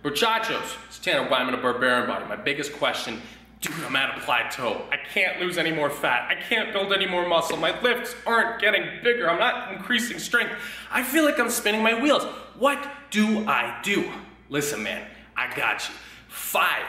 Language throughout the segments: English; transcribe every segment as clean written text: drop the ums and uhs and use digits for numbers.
Muchachos, it's Tanner Wideman of BarbarianBody. My biggest question, dude, I'm at a plateau. I can't lose any more fat. I can't build any more muscle. My lifts aren't getting bigger. I'm not increasing strength. I feel like I'm spinning my wheels. What do I do? Listen, man, I got you. 5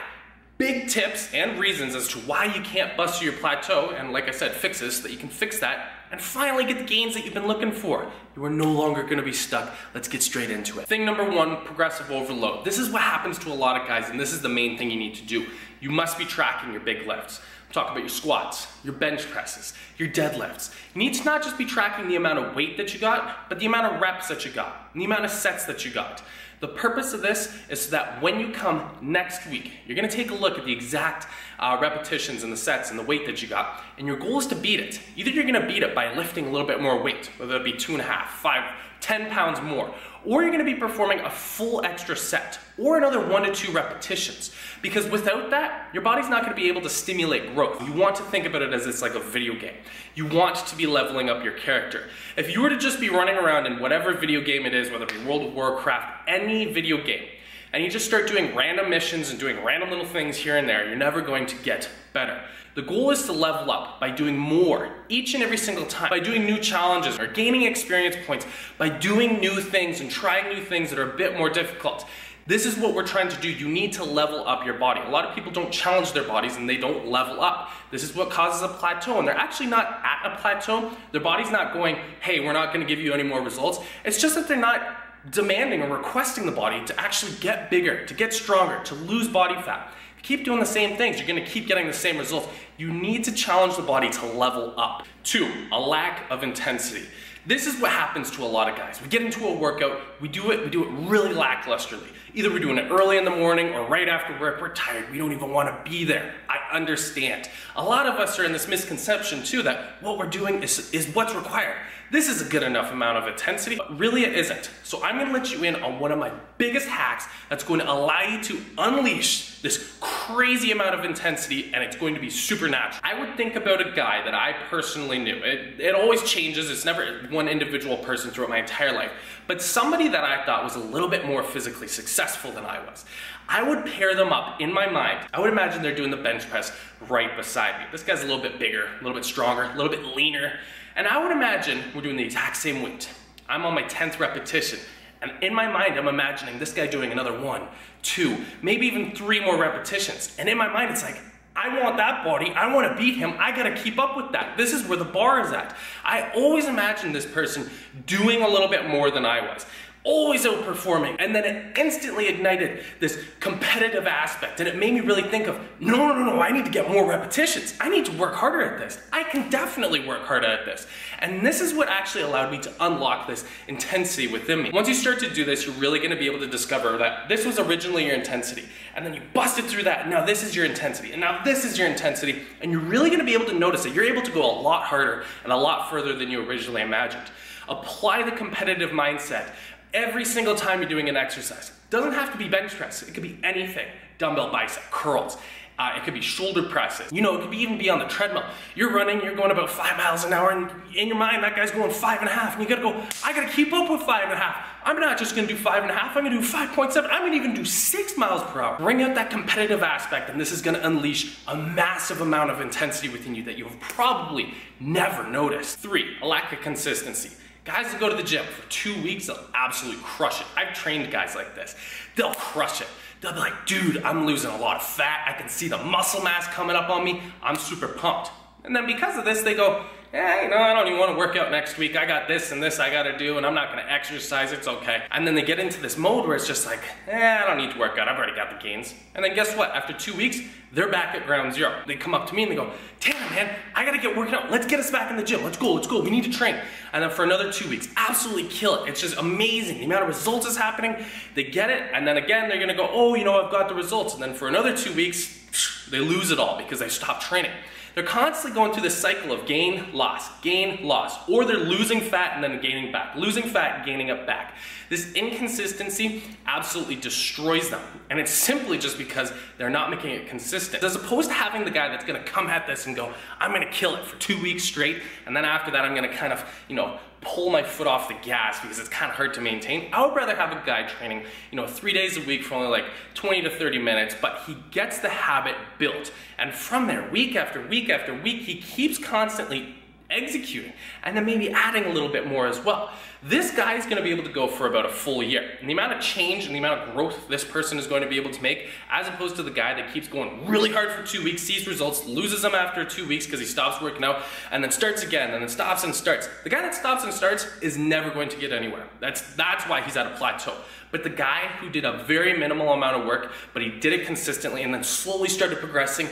big tips and reasons as to why you can't bust through your plateau, and like I said, fixes so that you can fix that and finally get the gains that you've been looking for. You are no longer gonna be stuck. Let's get straight into it. Thing number 1, progressive overload. This is what happens to a lot of guys, and this is the main thing you need to do. You must be tracking your big lifts. I'm talking about your squats, your bench presses, your deadlifts. You need to not just be tracking the amount of weight that you got, but the amount of reps that you got, and the amount of sets that you got. The purpose of this is so that when you come next week, you're gonna take a look at the exact repetitions and the sets and the weight that you got, and your goal is to beat it. Either you're gonna beat it by lifting a little bit more weight, whether it be 2.5, 5, 10 pounds more, or you're gonna be performing a full extra set, or another 1 to 2 repetitions. Because without that, your body's not gonna be able to stimulate growth. You want to think about it as it's like a video game. You want to be leveling up your character. If you were to just be running around in whatever video game it is, whether it be World of Warcraft, any video game, and you just start doing random missions and doing random little things here and there, you're never going to get better. The goal is to level up by doing more each and every single time, by doing new challenges or gaining experience points, by doing new things and trying new things that are a bit more difficult. This is what we're trying to do. You need to level up your body. A lot of people don't challenge their bodies and they don't level up. This is what causes a plateau, and they're actually not at a plateau. Their body's not going, hey, we're not gonna give you any more results. It's just that they're not demanding or requesting the body to actually get bigger, to get stronger, to lose body fat. If you keep doing the same things, you're gonna keep getting the same results. You need to challenge the body to level up. 2, a lack of intensity. This is what happens to a lot of guys. We get into a workout, we do it really lacklusterly. Either we're doing it early in the morning or right after work, we're tired, we don't even wanna be there. I understand. A lot of us are in this misconception too that what we're doing is what's required. This is a good enough amount of intensity, but really it isn't. So I'm gonna let you in on one of my biggest hacks that's going to allow you to unleash this crazy amount of intensity, and it's going to be supernatural. I would think about a guy that I personally knew. It always changes, it's never one individual person throughout my entire life, but somebody that I thought was a little bit more physically successful than I was. I would pair them up in my mind. I would imagine they're doing the bench press right beside me. This guy's a little bit bigger, a little bit stronger, a little bit leaner, and I would imagine we're doing the exact same weight. I'm on my 10th repetition, and in my mind, I'm imagining this guy doing another 1, 2, maybe even 3 more repetitions. And in my mind, it's like, I want that body, I want to beat him, I gotta keep up with that. This is where the bar is at. I always imagined this person doing a little bit more than I was. Always outperforming, and then it instantly ignited this competitive aspect, and it made me really think of, no, I need to get more repetitions. I need to work harder at this. I can definitely work harder at this. And this is what actually allowed me to unlock this intensity within me. Once you start to do this, you're really gonna be able to discover that this was originally your intensity, and then you busted through that, and now this is your intensity, and now this is your intensity, and you're really gonna be able to notice that you're able to go a lot harder and a lot further than you originally imagined. Apply the competitive mindset every single time you're doing an exercise. Doesn't have to be bench press, it could be anything. Dumbbell bicep curls, it could be shoulder presses. You know, it could even be on the treadmill. You're running, you're going about 5 miles an hour, and in your mind, that guy's going 5.5, and you gotta go, I gotta keep up with 5.5. I'm not just gonna do 5.5, I'm gonna do 5.7, I'm gonna even do 6 miles per hour. Bring out that competitive aspect, and this is gonna unleash a massive amount of intensity within you that you have probably never noticed. 3, a lack of consistency. Guys that go to the gym for 2 weeks, they'll absolutely crush it. I've trained guys like this. They'll crush it. They'll be like, dude, I'm losing a lot of fat. I can see the muscle mass coming up on me. I'm super pumped. And then because of this, they go, yeah, you know, I don't even want to work out next week. I got this and this I got to do, and I'm not going to exercise. It's okay. And then they get into this mode where it's just like, I don't need to work out. I've already got the gains. And then guess what? After 2 weeks, they're back at ground zero. They come up to me and they go, Tanner, man, I got to get working out. Let's get us back in the gym. Let's go. We need to train. And then for another 2 weeks, absolutely kill it. It's just amazing. The amount of results is happening. They get it. And then again, they're going to go, oh, you know, I've got the results. And then for another 2 weeks, they lose it all because they stop training. They're constantly going through this cycle of gain, loss, or they're losing fat and then gaining back, losing fat and gaining it back. This inconsistency absolutely destroys them, and it's simply just because they're not making it consistent. As opposed to having the guy that's gonna come at this and go, I'm gonna kill it for 2 weeks straight, and then after that I'm gonna kind of, pull my foot off the gas because it's kind of hard to maintain. I would rather have a guy training, 3 days a week for only like 20 to 30 minutes, but he gets the habit built. And from there, week after week after week, he keeps constantly executing and then maybe adding a little bit more as well. This guy is going to be able to go for about a full year. And the amount of change and the amount of growth this person is going to be able to make, as opposed to the guy that keeps going really hard for 2 weeks, sees results, loses them after 2 weeks because he stops working out, and then starts again, and then stops and starts. The guy that stops and starts is never going to get anywhere. That's why he's at a plateau. But the guy who did a very minimal amount of work, but he did it consistently and then slowly started progressing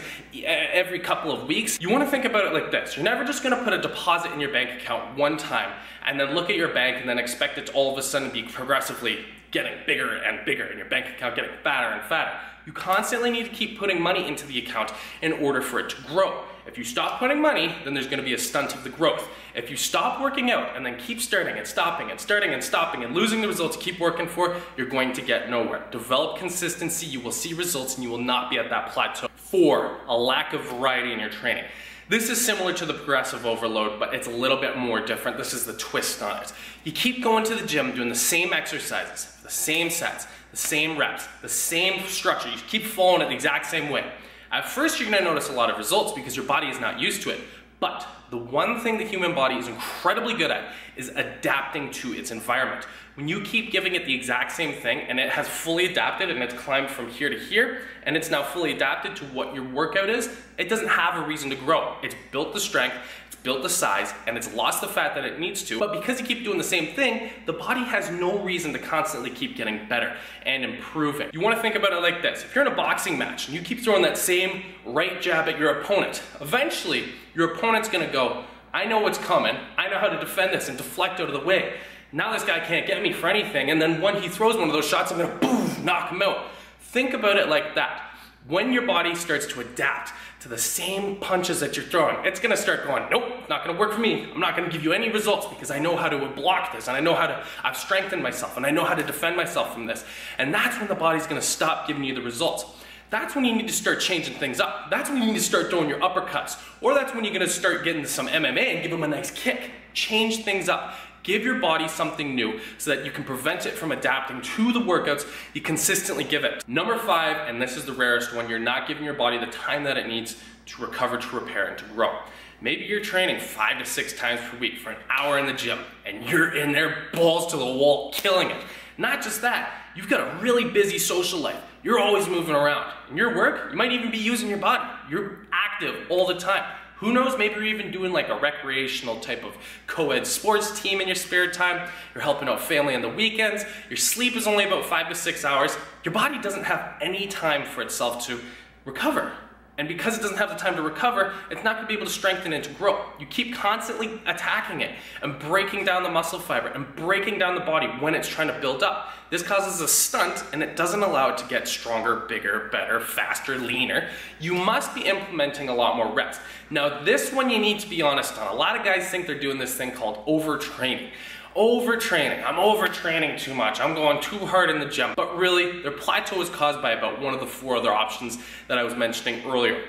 every couple of weeks, you want to think about it like this. You're never just going to put a deposit in your bank account one time and then look at your bank and then expect it to all of a sudden be progressively getting bigger and bigger and your bank account getting fatter and fatter. You constantly need to keep putting money into the account in order for it to grow. If you stop putting money, then there's going to be a stunt of the growth. If you stop working out and then keep starting and stopping and starting and stopping and losing the results you keep working for, you're going to get nowhere. Develop consistency, you will see results, and you will not be at that plateau. 4, a lack of variety in your training. This is similar to the progressive overload, but it's a little bit more different. This is the twist on it. You keep going to the gym doing the same exercises, the same sets, the same reps, the same structure. You keep following it the exact same way. At first, you're going to notice a lot of results because your body is not used to it. But the one thing the human body is incredibly good at is adapting to its environment. When you keep giving it the exact same thing and it has fully adapted and it's climbed from here to here and it's now fully adapted to what your workout is, it doesn't have a reason to grow. It's built the strength, it's built the size, and it's lost the fat that it needs to. But because you keep doing the same thing, the body has no reason to constantly keep getting better and improving. You want to think about it like this. If you're in a boxing match and you keep throwing that same right jab at your opponent, eventually your opponent's going to go, I know what's coming, I know how to defend this and deflect out of the way. Now this guy can't get me for anything, and then when he throws one of those shots, I'm gonna boom, knock him out. Think about it like that. When your body starts to adapt to the same punches that you're throwing, it's gonna start going, nope, not gonna work for me. I'm not gonna give you any results because I know how to block this, and I know how to, I've strengthened myself, and I know how to defend myself from this. And that's when the body's gonna stop giving you the results. That's when you need to start changing things up. That's when you need to start throwing your uppercuts. Or that's when you're gonna start getting to some MMA and give them a nice kick. Change things up. Give your body something new so that you can prevent it from adapting to the workouts you consistently give it. Number 5, and this is the rarest one, you're not giving your body the time that it needs to recover, to repair, and to grow. Maybe you're training 5 to 6 times per week for an hour in the gym, and you're in there balls to the wall, killing it. Not just that, you've got a really busy social life. You're always moving around. In your work, you might even be using your body. You're active all the time. Who knows, maybe you're even doing like a recreational type of co-ed sports team in your spare time. You're helping out family on the weekends. Your sleep is only about 5 to 6 hours. Your body doesn't have any time for itself to recover. And because it doesn't have the time to recover, it's not gonna be able to strengthen and to grow. You keep constantly attacking it and breaking down the muscle fiber and breaking down the body when it's trying to build up. This causes a stunt and it doesn't allow it to get stronger, bigger, better, faster, leaner. You must be implementing a lot more reps. Now this one you need to be honest on. A lot of guys think they're doing this thing called overtraining. Overtraining, I'm overtraining too much, I'm going too hard in the gym. But really, their plateau is caused by about one of the 4 other options that I was mentioning earlier.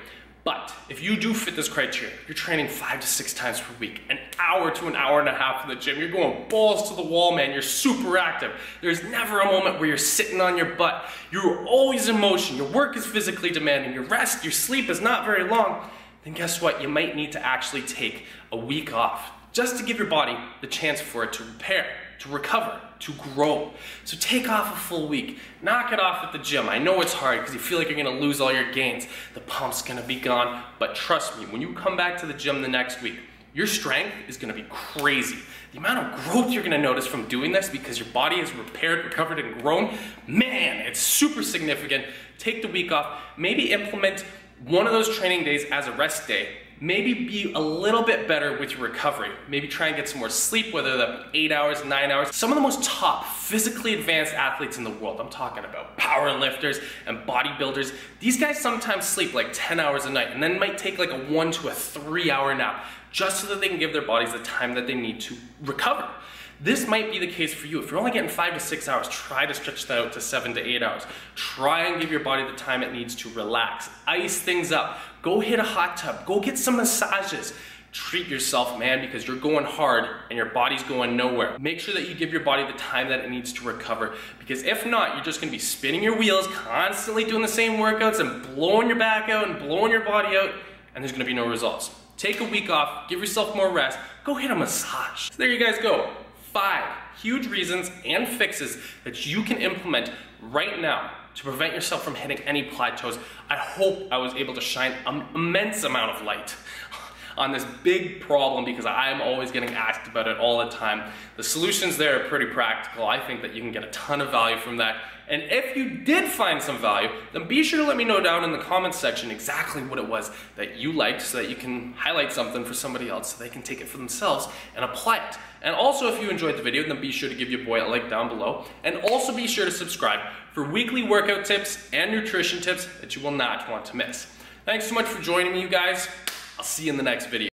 But if you do fit this criteria, you're training 5 to 6 times per week, an hour to an hour and a half in the gym, you're going balls to the wall, man, you're super active. There's never a moment where you're sitting on your butt. You're always in motion, your work is physically demanding, your rest, your sleep is not very long, then guess what? You might need to actually take a week off, just to give your body the chance for it to repair, to recover, to grow. So take off a full week, knock it off at the gym. I know it's hard because you feel like you're gonna lose all your gains. The pump's gonna be gone, but trust me, when you come back to the gym the next week, your strength is gonna be crazy. The amount of growth you're gonna notice from doing this because your body is repaired, recovered, and grown, man, it's super significant. Take the week off, maybe implement one of those training days as a rest day. Maybe be a little bit better with your recovery. Maybe try and get some more sleep, whether that be 8 hours, 9 hours. Some of the most top physically advanced athletes in the world, I'm talking about power lifters and bodybuilders, these guys sometimes sleep like 10 hours a night and then might take like a 1 to 3 hour nap just so that they can give their bodies the time that they need to recover. This might be the case for you. If you're only getting 5 to 6 hours, try to stretch that out to 7 to 8 hours. Try and give your body the time it needs to relax. Ice things up. Go hit a hot tub. Go get some massages. treat yourself, man, because you're going hard and your body's going nowhere. Make sure that you give your body the time that it needs to recover, because if not, you're just gonna be spinning your wheels, constantly doing the same workouts and blowing your back out and blowing your body out, and there's gonna be no results. Take a week off, give yourself more rest, go hit a massage. So there you guys go. 5 huge reasons and fixes that you can implement right now to prevent yourself from hitting any plateaus. I hope I was able to shine an immense amount of light on this big problem, because I am always getting asked about it all the time. The solutions there are pretty practical. I think that you can get a ton of value from that. And if you did find some value, then be sure to let me know down in the comments section exactly what it was that you liked, so that you can highlight something for somebody else so they can take it for themselves and apply it. And also, if you enjoyed the video, then be sure to give your boy a like down below. And also be sure to subscribe for weekly workout tips and nutrition tips that you will not want to miss. Thanks so much for joining me, you guys. I'll see you in the next video.